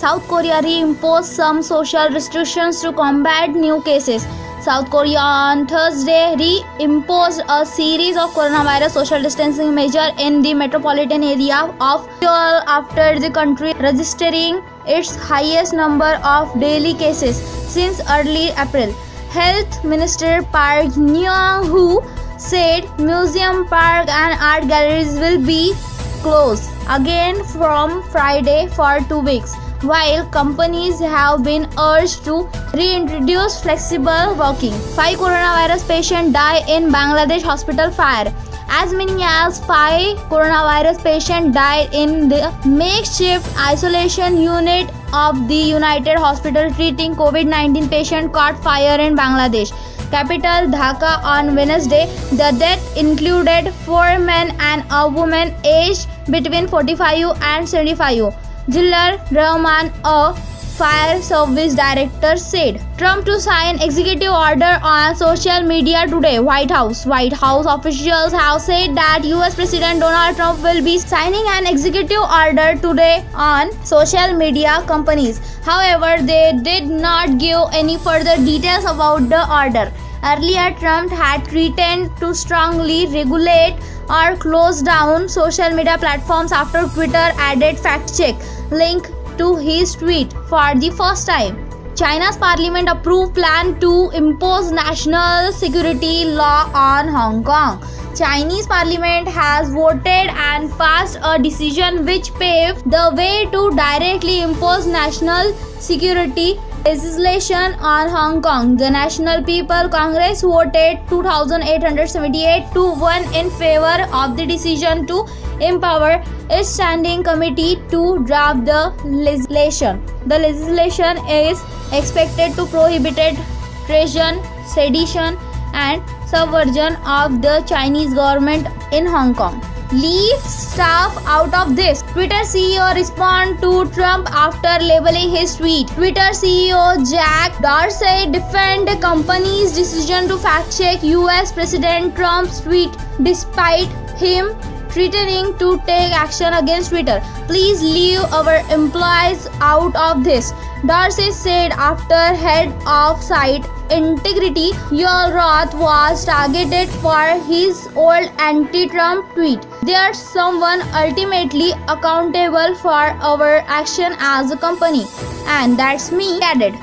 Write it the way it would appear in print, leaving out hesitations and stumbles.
South Korea reimposed some social restrictions to combat new cases. South Korea on Thursday reimposed a series of coronavirus social distancing measures in the metropolitan area of Seoul after the country registering its highest number of daily cases since early April. Health Minister Park Neung-hoo said museum, park and art galleries will be closed again from Friday for 2 weeks, while companies have been urged to reintroduce flexible working. 5 coronavirus patients die in Bangladesh hospital fire. As many as 5 coronavirus patients died in the makeshift isolation unit of the United Hospital treating COVID-19 patients caught fire in Bangladesh capital Dhaka on Wednesday. The death included 4 men and a woman aged between 45 and 75. Zillar Rahman, a fire service director, said. Trump to sign executive order on social media today. White House officials have said that US President Donald Trump will be signing an executive order today on social media companies. However, they did not give any further details about the order. Earlier, Trump had threatened to strongly regulate or close down social media platforms after Twitter added fact-check link to his tweet for the first time. China's parliament approved plan to impose national security law on Hong Kong. Chinese parliament has voted and passed a decision which paved the way to directly impose national security legislation on Hong Kong. The National People Congress voted 2,878 to 1 in favor of the decision to empower its standing committee to draft the legislation. The legislation is expected to prohibit treason, sedition, and subversion of the Chinese government in Hong Kong. Leave staff out of this. Twitter CEO respond to Trump after labeling his tweet. Twitter CEO Jack Dorsey defend the company's decision to fact-check US President Trump's tweet despite him threatening to take action against Twitter. Please leave our employees out of this, Dorsey said after head of site integrity Joel Roth was targeted for his old anti-Trump tweet. There's someone ultimately accountable for our action as a company, and that's me, he added.